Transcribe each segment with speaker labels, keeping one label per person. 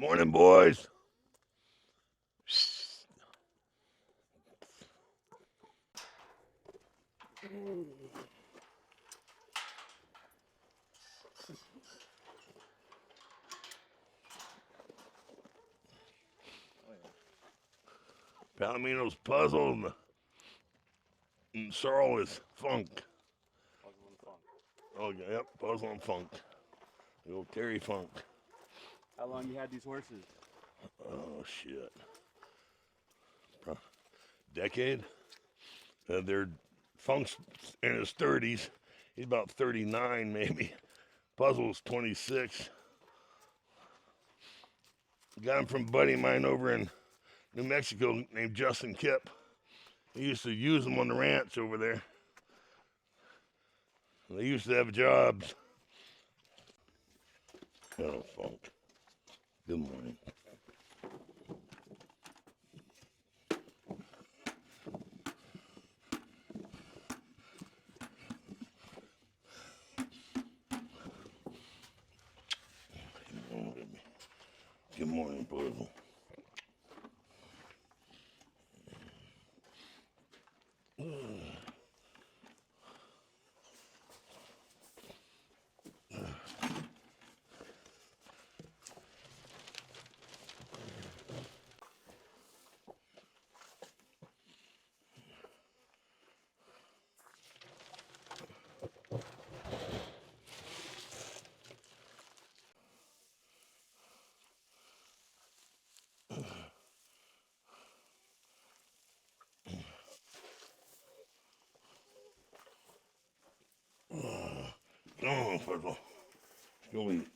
Speaker 1: Morning, boys. Palomino's puzzle and Sorrel is funk.
Speaker 2: Puzzle and funk.
Speaker 1: Oh, yep, puzzle and funk. The old Terry Funk.
Speaker 2: How long you had these horses?
Speaker 1: Oh, shit. Decade? They're Funk's in his 30s. He's about 39, maybe. Puzzle's 26. Got him from a buddy of mine over in New Mexico named Justin Kipp. He used to use them on the ranch over there. They used to have jobs. Hello, Funk. Good morning. Good morning, Puzzle. Come on, Puzzle. Let's go eat.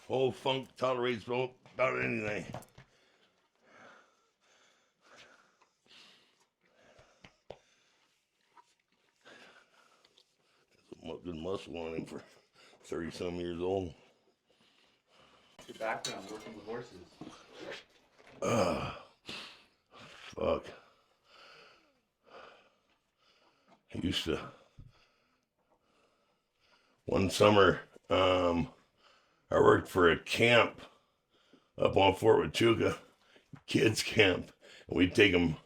Speaker 1: Old Funk tolerates about anything. There's a good muscle on him for 30-some years old.
Speaker 2: Your background working with horses.
Speaker 1: Fuck. I used to. One summer, I worked for a camp up on Fort Huachuca, kids camp, and we'd take them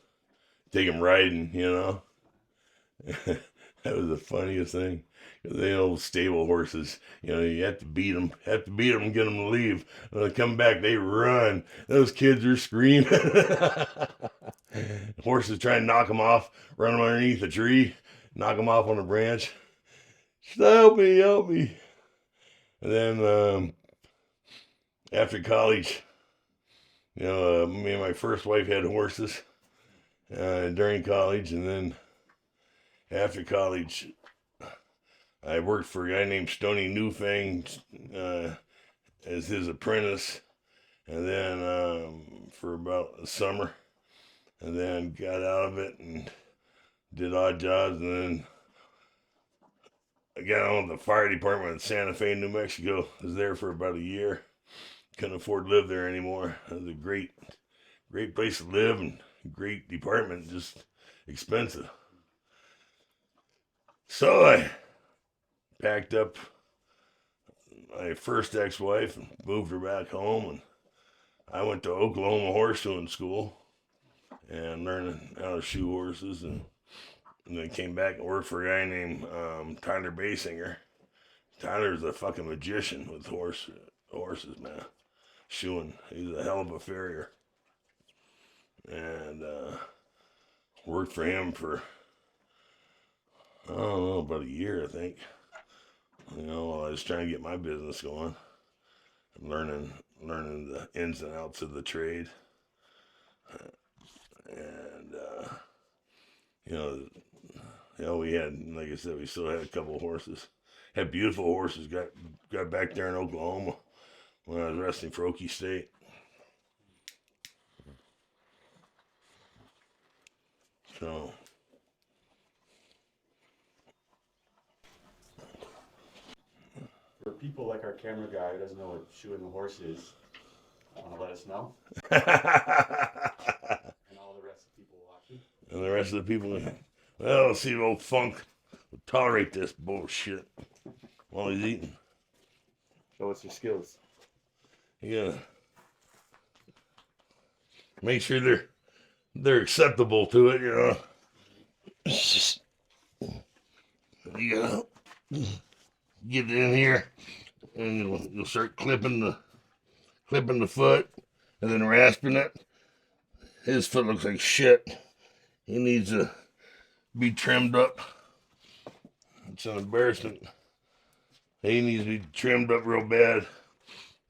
Speaker 1: riding, you know. That was the funniest thing. They old stable horses, you know, you have to beat them and get them to leave. When they come back, they run. Those kids are screaming. Horses try and knock them off, run them underneath a tree, knock them off on a branch. Help me. And then after college, you know, me and my first wife had horses during college, and then after college, I worked for a guy named Stony Newfang as his apprentice, and then for about a summer, and then got out of it and did odd jobs, and then I got on with the fire department in Santa Fe, New Mexico. I was there for about a year. Couldn't afford to live there anymore. It was a great place to live and great department, just expensive. So I packed up my first ex-wife and moved her back home, and I went to Oklahoma horse shoeing school, and learning how to shoe horses, and then came back and worked for a guy named Tyler Basinger. Tyler's a fucking magician with horses, man. Shoeing. He's a hell of a farrier. And worked for him for, I don't know, about a year, I think. You know, while I was trying to get my business going. Learning the ins and outs of the trade. And, we had, like I said, we still had a couple of horses. Had beautiful horses. Got back there in Oklahoma when I was wrestling for Okie State. So,
Speaker 2: for people like our camera guy who doesn't know what shoeing a horse is, want to let us know? And all the rest of the people watching.
Speaker 1: And the rest of the people, well, let's see if old Funk will tolerate this bullshit while he's eating.
Speaker 2: Show us your skills.
Speaker 1: Yeah. Make sure they're acceptable to it, you know. You gotta get in here, and you'll start clipping the foot, and then rasping it. His foot looks like shit. He needs to be trimmed up. It's an embarrassment. He needs to be trimmed up real bad.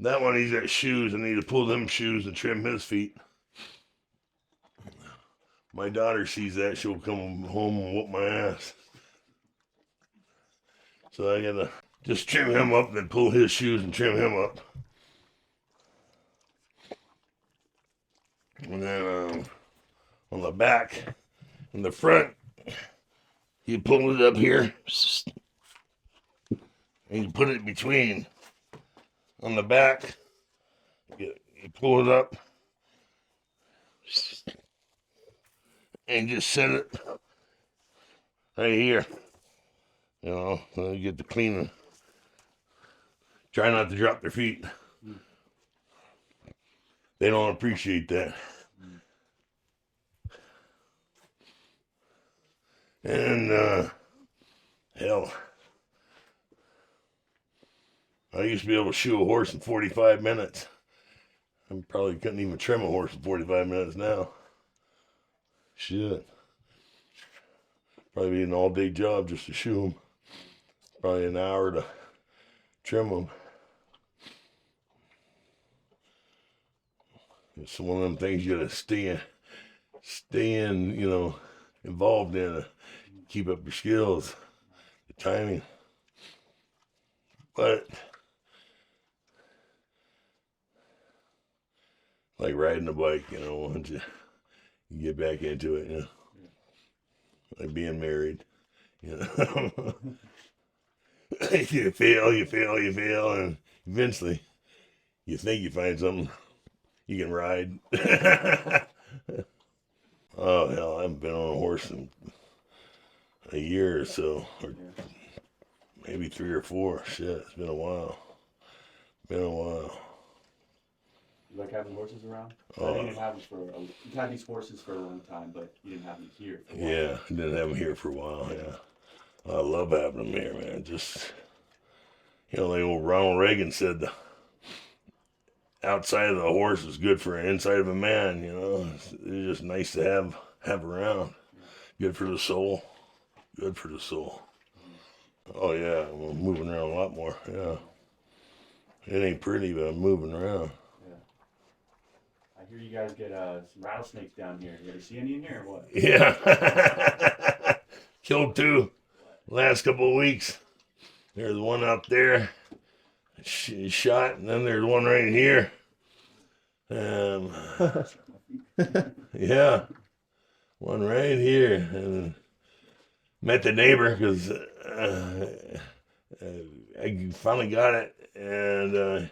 Speaker 1: That one, he's got shoes. I need to pull them shoes and trim his feet. My daughter sees that, she'll come home and whoop my ass. So I gotta just trim him up, then pull his shoes and trim him up. And then on the back, in the front, you pull it up here, and you put it between. On the back, you pull it up, and just set it right here. You know, you get the cleaning. Try not to drop their feet. They don't appreciate that. And, hell, I used to be able to shoe a horse in 45 minutes. I probably couldn't even trim a horse in 45 minutes now. Shit. Probably be an all-day job just to shoe them. Probably an hour to trim them. It's one of them things you gotta stay in, you know, involved in to keep up your skills, the timing. But like riding a bike, you know, once you get back into it, you know, like being married, you know. You fail, and eventually you think you find something you can ride. Oh, hell, I haven't been on a horse in a year or so, or maybe 3 or 4. Shit, it's been a while.
Speaker 2: You like having horses around? I didn't have them you've had these horses for a long time, but you didn't have them here for a while.
Speaker 1: Yeah, I didn't have them here for a while, yeah. I love having them here, man. Just, you know, like old Ronald Reagan said, the outside of the horse is good for the inside of a man, you know. It's just nice to have around. Good for the soul. Good for the soul. Oh, yeah, I'm moving around a lot more, yeah. It ain't pretty, but I'm moving around.
Speaker 2: I hear you guys get some rattlesnakes down here. You ever see any in here or what?
Speaker 1: Yeah. Killed 2 last couple of weeks. There's one out there. Shot, and then there's one right here. Yeah. One right here. And met the neighbor because I finally got it. And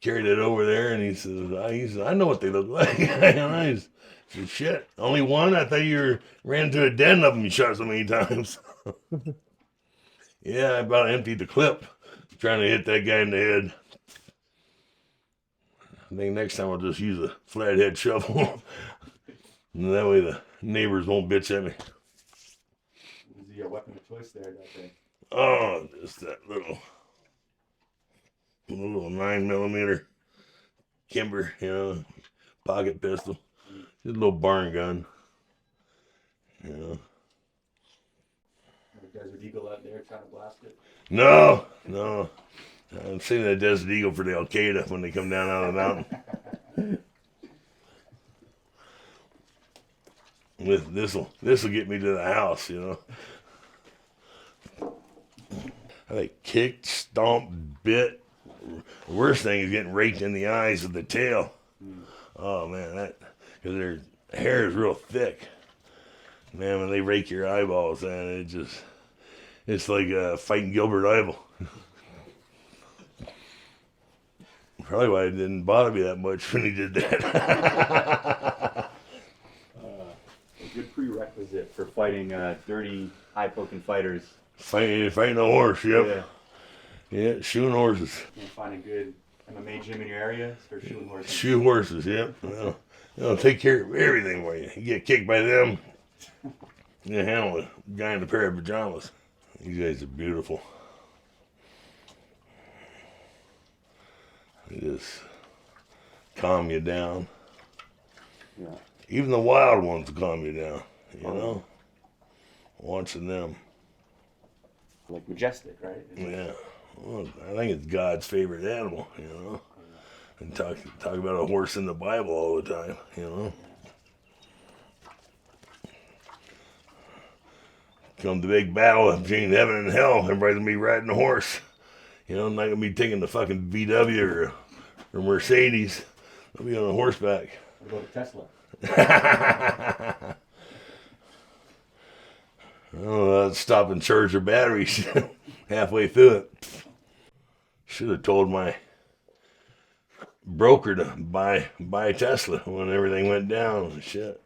Speaker 1: carried it over there, and he says, I know what they look like. I said, shit, only one? I thought you ran into a den of them you shot so many times. Yeah, I about emptied the clip trying to hit that guy in the head. I think next time I'll just use a flathead shovel. And that way the neighbors won't bitch at me.
Speaker 2: Was the weapon of choice there that day?
Speaker 1: Oh, just that little 9mm Kimber, pocket pistol. Just a little barn gun.
Speaker 2: Desert Eagle out there trying to blast it?
Speaker 1: No. I'm seeing that Desert Eagle for the Al Qaeda when they come down out of the mountain. This'll get me to the house, I think kicked, stomped, bit. The worst thing is getting raked in the eyes with the tail. Oh man, because their hair is real thick. Man, when they rake your eyeballs, man, it's like fighting Gilbert Ivel. Probably why it didn't bother me that much when he did that.
Speaker 2: A good prerequisite for fighting dirty, high-poking fighters.
Speaker 1: Fighting a horse, yep. Yeah, shoeing horses.
Speaker 2: Can't find a good MMA gym in your area, start shooting horses.
Speaker 1: Shoe horses, yep. They'll take care of everything for you. You get kicked by them, you handle a guy in a pair of pajamas. These guys are beautiful. They just calm you down.
Speaker 2: Yeah.
Speaker 1: Even the wild ones calm you down, Watching them.
Speaker 2: Like majestic, right?
Speaker 1: Yeah. Well, I think it's God's favorite animal, And talk about a horse in the Bible all the time, Come the big battle between heaven and hell, everybody's gonna be riding a horse. I'm not gonna be taking the fucking VW or Mercedes. I'll be on a horseback.
Speaker 2: What about a Tesla?
Speaker 1: I'd stop and charge their batteries halfway through it. Should have told my broker to buy a Tesla when everything went down. Shit.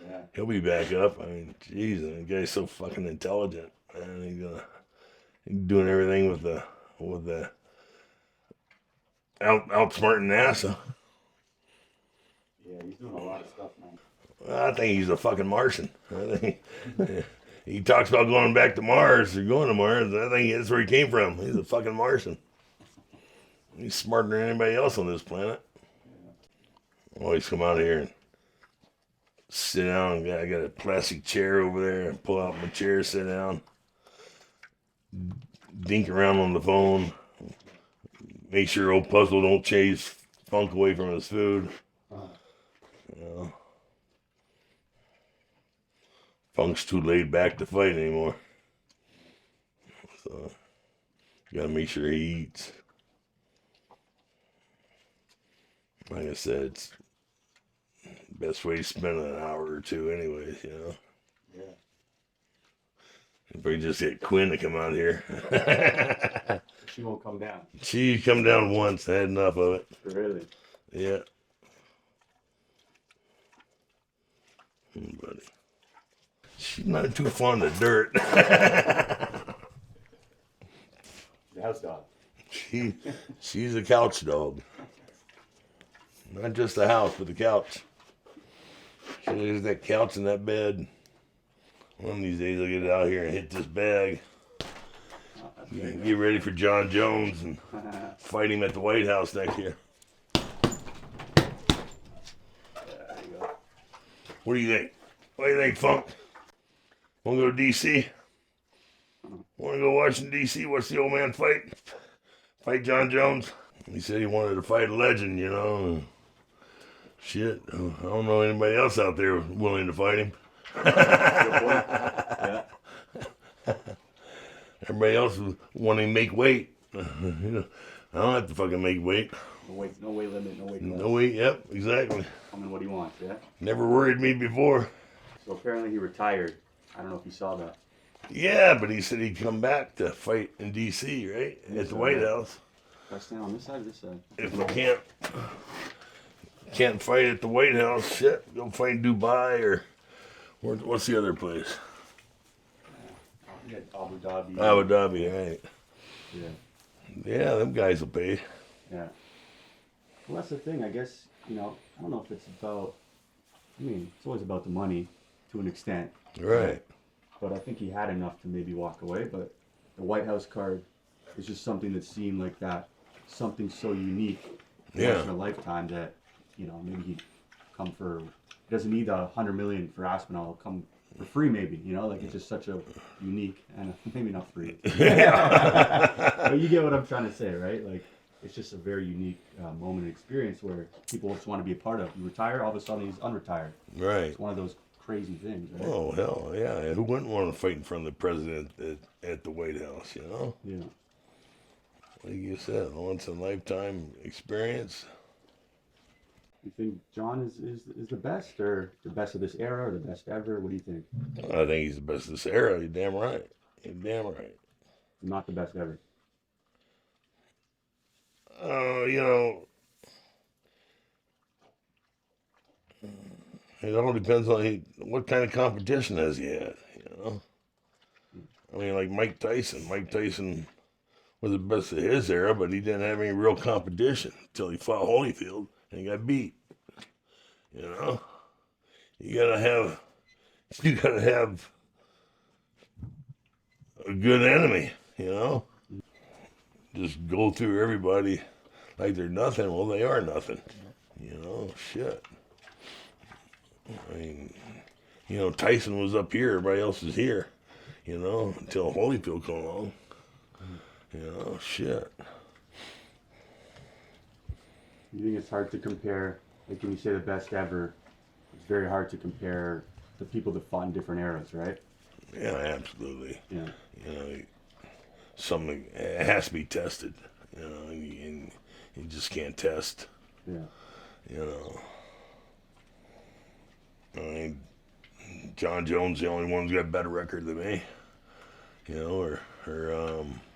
Speaker 2: Yeah.
Speaker 1: He'll be back up. I mean, jeez, the guy's so fucking intelligent. Man, he's doing everything with the outsmarting NASA.
Speaker 2: Yeah, he's doing a lot of stuff, man.
Speaker 1: I think he's a fucking Martian. I think he talks about going back to Mars or going to Mars. I think that's where he came from. He's a fucking Martian. He's smarter than anybody else on this planet. Always come out here and sit down. I got a plastic chair over there. Pull out my chair, sit down. Dink around on the phone. Make sure old Puzzle don't chase Funk away from his food. Funk's too laid back to fight anymore. So, gotta make sure he eats. Like I said, it's the best way to spend an hour or two anyways,
Speaker 2: Yeah.
Speaker 1: If we just get Quinn to come out here.
Speaker 2: She won't come down.
Speaker 1: She come down once. I had enough of it.
Speaker 2: Really?
Speaker 1: Yeah. Buddy. She's not too fond of dirt.
Speaker 2: The house dog.
Speaker 1: She's a couch dog. Not just the house, but the couch. There's that couch and that bed. One of these days I'll get out here and hit this bag. Get ready for John Jones and fight him at the White House next year.
Speaker 2: There you go.
Speaker 1: What do you think? What do you think, Funk? Want to go to D.C.? Want to go Washington, D.C.? Watch the old man fight? Fight John Jones? He said he wanted to fight a legend, Shit, I don't know anybody else out there willing to fight him.
Speaker 2: Yeah.
Speaker 1: Everybody else was wanting to make weight. I don't have to fucking make weight.
Speaker 2: No weight limit, no weight class.
Speaker 1: No weight, yep, exactly.
Speaker 2: I mean, what do you want, yeah?
Speaker 1: Never worried me before.
Speaker 2: So apparently he retired. I don't know if you saw that.
Speaker 1: Yeah, but he said he'd come back to fight in D.C., right? At the White House.
Speaker 2: Do I stand on this side or this side?
Speaker 1: If we can't fight at the White House, shit, go fight in Dubai or what's the other place?
Speaker 2: Yeah, Abu Dhabi.
Speaker 1: Abu Dhabi, right.
Speaker 2: Yeah.
Speaker 1: Yeah, them guys will pay.
Speaker 2: Yeah. Well, that's the thing. I guess, I don't know if it's about I mean, it's always about the money to an extent.
Speaker 1: Right.
Speaker 2: But I think he had enough to maybe walk away. But the White House card is just something that seemed like that, something so unique once in a lifetime that, you know, maybe he'd come for, he doesn't need $100 million for Aspinall, he'll come for free maybe, you know, like it's just such a unique, and maybe not free. But you get what I'm trying to say, right? Like, it's just a very unique moment and experience where people just want to be a part of. You retire, all of a sudden he's unretired.
Speaker 1: Right.
Speaker 2: It's one of those crazy things, right?
Speaker 1: Oh, hell, yeah. Who wouldn't want to fight in front of the president at the White House, you know?
Speaker 2: Yeah.
Speaker 1: Like you said, a once-in-a-lifetime experience.
Speaker 2: You think John is the best, or the best of this era, or the best ever? What do you think?
Speaker 1: I think he's the best of this era. You're damn right. You're damn right.
Speaker 2: Not the best ever.
Speaker 1: You know, it all depends on what kind of competition has he had, you know? I mean, like Mike Tyson. Mike Tyson was the best of his era, but he didn't have any real competition until he fought Holyfield and got beat. You know? You gotta have a good enemy, you know? Just go through everybody like they're nothing. Well, they are nothing. You know, shit. I mean, you know, Tyson was up here, everybody else is here, you know, until Holyfield come along. You know, shit.
Speaker 2: You think it's hard to compare, like when you say the best ever, it's very hard to compare the people that fought in different eras, right?
Speaker 1: Yeah, absolutely.
Speaker 2: Yeah.
Speaker 1: You know, something, it has to be tested, you know, and you just can't test.
Speaker 2: Yeah.
Speaker 1: You know. I mean, John Jones, the only one who's got a better record than me. You know, or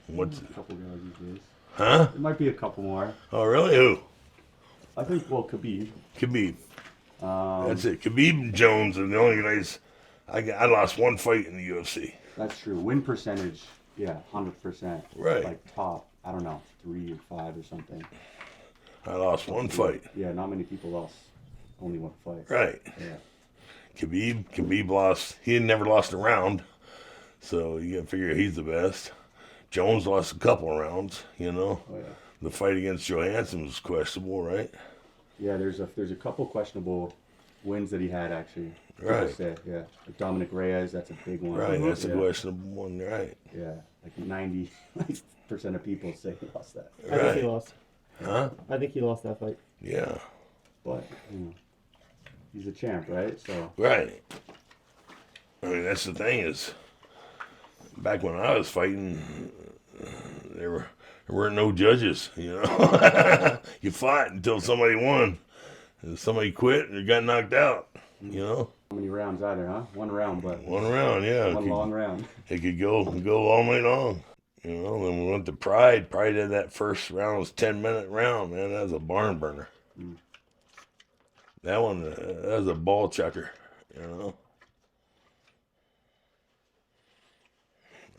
Speaker 1: what's...
Speaker 2: A couple guys these days.
Speaker 1: Huh?
Speaker 2: There might be a couple more.
Speaker 1: Oh, really? Who?
Speaker 2: I think, well, Khabib.
Speaker 1: Khabib. That's it. Khabib and Jones are the only guys. I lost one fight in the UFC.
Speaker 2: That's true. Win percentage, yeah, 100%.
Speaker 1: Right.
Speaker 2: Like top, I don't know, 3 or 5 or something.
Speaker 1: I lost one fight.
Speaker 2: Yeah, not many people lost only one fight.
Speaker 1: Right.
Speaker 2: Yeah.
Speaker 1: Khabib lost. He had never lost a round, so you gotta figure he's the best. Jones lost a couple of rounds. You know.
Speaker 2: Oh yeah.
Speaker 1: The fight against Johansson was questionable, right?
Speaker 2: Yeah, there's a couple questionable wins that he had actually.
Speaker 1: Right.
Speaker 2: Say, yeah. Like Dominic Reyes, that's a big one.
Speaker 1: Right, that's a questionable one, right?
Speaker 2: Yeah, like 90% of people say he lost that.
Speaker 3: I think he lost.
Speaker 1: Huh?
Speaker 3: I think he lost that fight.
Speaker 1: Yeah.
Speaker 2: But he's a champ, right? So.
Speaker 1: Right. I mean, that's the thing is, back when I was fighting, there weren't no judges, you know. You fought until somebody won. And somebody quit or got knocked out, you know.
Speaker 2: How many rounds either, huh? One round, but.
Speaker 1: One round, yeah.
Speaker 2: One long round.
Speaker 1: It could go all night long. You know, then we went to Pride. Pride had that first round, was 10-minute round, man. That was a barn burner. That one, that was a ball checker, you know.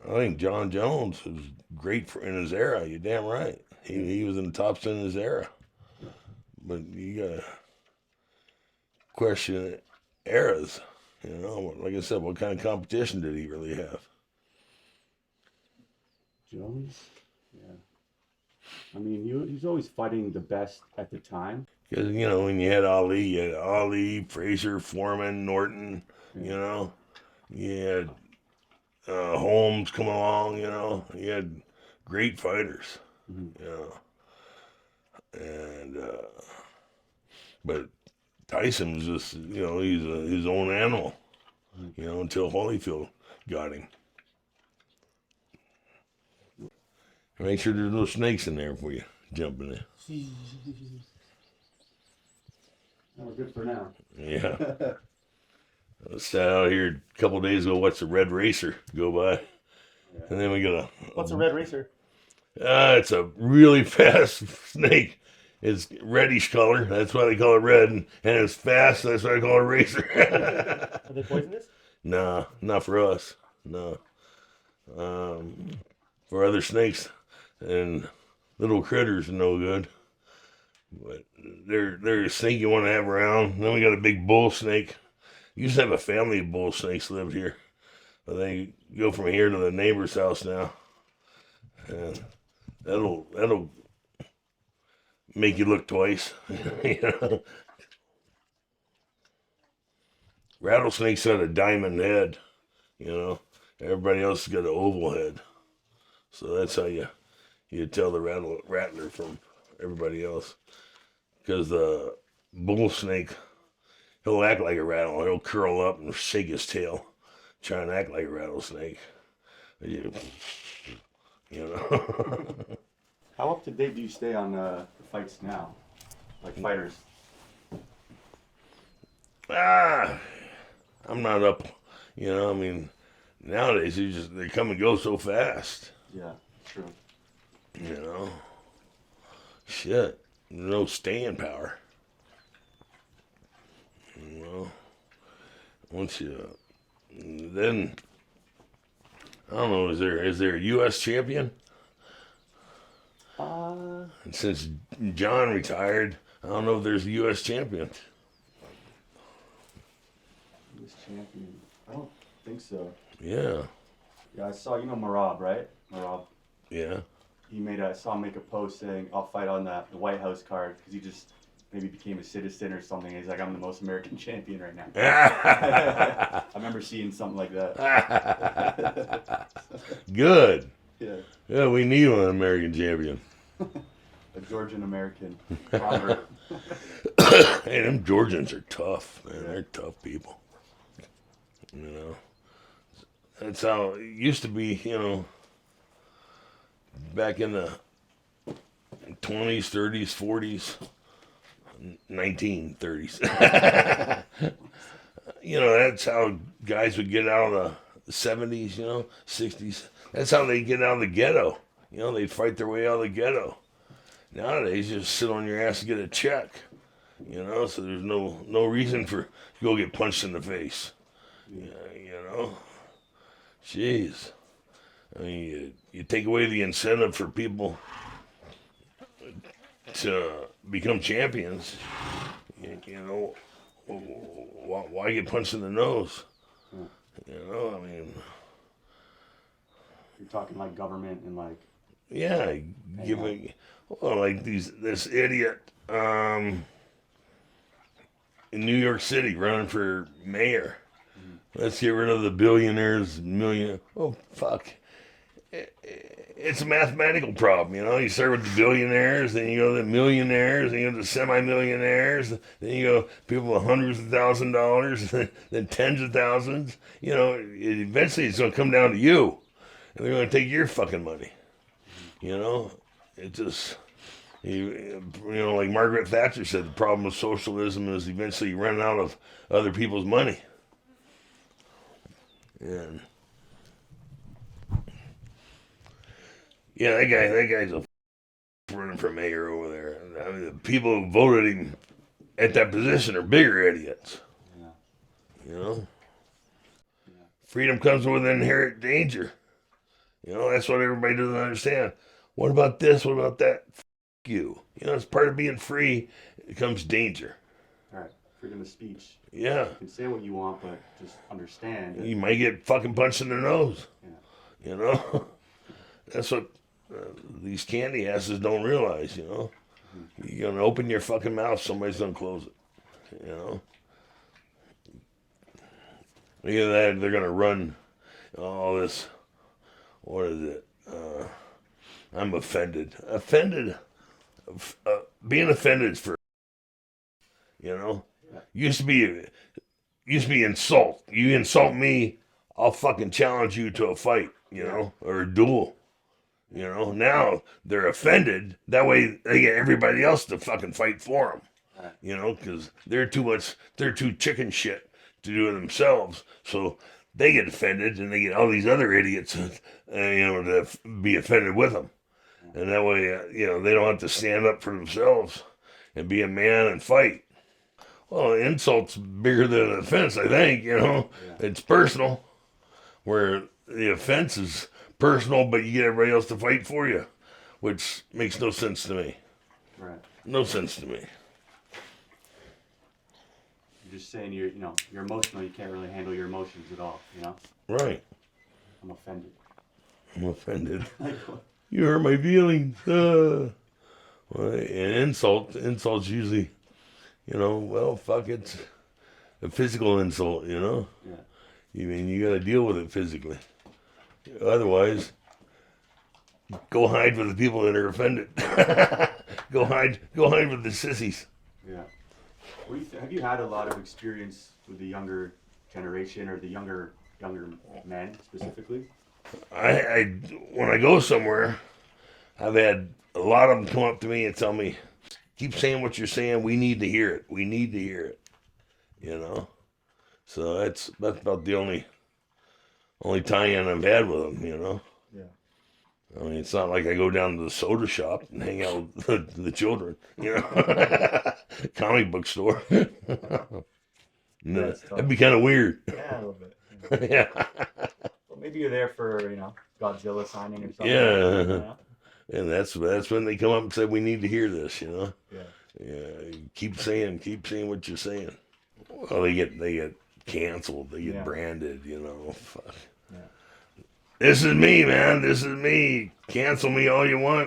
Speaker 1: I think John Jones was great in his era. You're damn right. He was in the top in his era. But you gotta question eras. You know, like I said, what kind of competition did he really have?
Speaker 2: Jones? Yeah. I mean, he's always fighting the best at the time.
Speaker 1: Because, you know, when you had Ali, Frazier, Foreman, Norton, you know. You had Holmes come along, you know. You had great fighters, you know. And, but Tyson was just, you know, he's his own animal, you know, until Holyfield got him. Make sure there's no snakes in there before you jump in there.
Speaker 2: We're good for now.
Speaker 1: Yeah. I sat out here a couple of days ago, watched the Red Racer go by. Yeah. And then we got
Speaker 3: What's a Red Racer?
Speaker 1: It's a really fast snake. It's reddish color. That's why they call it red. And it's fast. That's why they call it a racer.
Speaker 3: Are they poisonous?
Speaker 1: Nah, not for us. No. For other snakes and little critters, no good. But they're a snake you want to have around. Then we got a big bull snake. Used to have a family of bull snakes lived here. But they go from here to the neighbor's house now. And that'll make you look twice. You know? Rattlesnakes had a diamond head, you know. Everybody else has got an oval head. So that's how you tell the rattler from everybody else. Because the bull snake, he'll act like a rattle. He'll curl up and shake his tail, try and act like a rattlesnake. You know.
Speaker 2: How up to date do you stay on the fights now? Like fighters?
Speaker 1: I'm not up. You know, I mean, nowadays they come and go so fast.
Speaker 2: Yeah, true.
Speaker 1: You know, shit, no staying power. You know, once you, then I don't know. Is there a U.S. champion? And since John retired, I don't know if there's a U.S. champion.
Speaker 2: U.S. champion? I don't think so.
Speaker 1: Yeah.
Speaker 2: Yeah, I saw, Marab, right? Marab.
Speaker 1: Yeah.
Speaker 2: I saw him make a post saying, I'll fight on the White House card, because he just maybe became a citizen or something. He's like, I'm the most American champion right now. I remember seeing something like that.
Speaker 1: Good.
Speaker 2: Yeah.
Speaker 1: Yeah, we need an American champion.
Speaker 2: A Georgian American convert.
Speaker 1: Hey, them Georgians are tough, man. They're tough people. You know, that's how it used to be. You know, back in the 20s, 30s, 40s, 1930s. You know, that's how guys would get out of the 70s. You know, 60s. That's how they get out of the ghetto. You know, they'd fight their way out of the ghetto. Nowadays, you just sit on your ass and get a check. You know, so there's no reason for you go get punched in the face. Yeah, you know, jeez. I mean, you take away the incentive for people to become champions. You know, why get punched in the nose? You know, I mean,
Speaker 2: you're talking like government and like.
Speaker 1: Yeah, giving. Well, like this idiot in New York City running for mayor. Let's get rid of the billionaires, Oh, fuck. It's a mathematical problem, you know. You start with the billionaires, then you go to the millionaires, then you go to the semi-millionaires, then you go people with hundreds of $1,000s, then tens of thousands. You know, eventually it's going to come down to you, and they're going to take your fucking money. You know, it just, you know, like Margaret Thatcher said, the problem with socialism is eventually you run out of other people's money. And yeah, that guy's running for mayor over there. I mean, the people who voted him at that position are bigger idiots.
Speaker 2: Yeah.
Speaker 1: You know?
Speaker 2: Yeah.
Speaker 1: Freedom comes with inherent danger. You know, that's what everybody doesn't understand. What about this? What about that? You. You know, it's part of being free. It comes danger.
Speaker 2: All right. Freedom of speech.
Speaker 1: Yeah.
Speaker 2: You can say what you want, but just understand.
Speaker 1: You might get fucking punched in the nose.
Speaker 2: Yeah.
Speaker 1: You know? That's what these candy asses don't realize, you know? Mm-hmm. You're going to open your fucking mouth, somebody's going to close it. You know? Either that, they're going to run all this. What is it? I'm offended. Being offended is for, you know? Used to be insult. You insult me, I'll fucking challenge you to a fight, you know, or a duel. You know, now they're offended. That way they get everybody else to fucking fight for them. You know, because they're too chicken shit to do it themselves. So they get offended and they get all these other idiots, you know, to be offended with them. And that way, you know, they don't have to stand up for themselves and be a man and fight. Well, insult's bigger than an offense, I think, you know. Yeah. It's personal, where the offense is personal, but you get everybody else to fight for you, which makes no sense to me.
Speaker 2: Right.
Speaker 1: No sense to me.
Speaker 2: You're just saying you're emotional. You can't really handle your emotions at all.
Speaker 1: Right.
Speaker 2: I'm offended.
Speaker 1: I'm offended.
Speaker 2: Like, what?
Speaker 1: You hurt my feelings. Well, an insult's usually, well, fuck, it's a physical insult,
Speaker 2: Yeah.
Speaker 1: You gotta deal with it physically. Otherwise, go hide with the people that are offended. Go hide with the sissies.
Speaker 2: Yeah. What do you have you had a lot of experience with the younger generation or the younger men specifically?
Speaker 1: When I go somewhere, I've had a lot of them come up to me and tell me, keep saying what you're saying. We need to hear it. We need to hear it. So that's about the only tie-in I've had with them.
Speaker 2: Yeah.
Speaker 1: I mean, it's not like I go down to the soda shop and hang out with the children, comic book store. No, that'd be kind of weird.
Speaker 2: Yeah, a little bit.
Speaker 1: Yeah.
Speaker 2: Well, maybe you're there for Godzilla signing or something.
Speaker 1: Yeah. And that's when they come up and say, we need to hear this,
Speaker 2: Yeah.
Speaker 1: Yeah. Keep saying what you're saying. Well, they get canceled. They get branded, Fuck.
Speaker 2: Yeah.
Speaker 1: This is me, man. This is me. Cancel me all you want.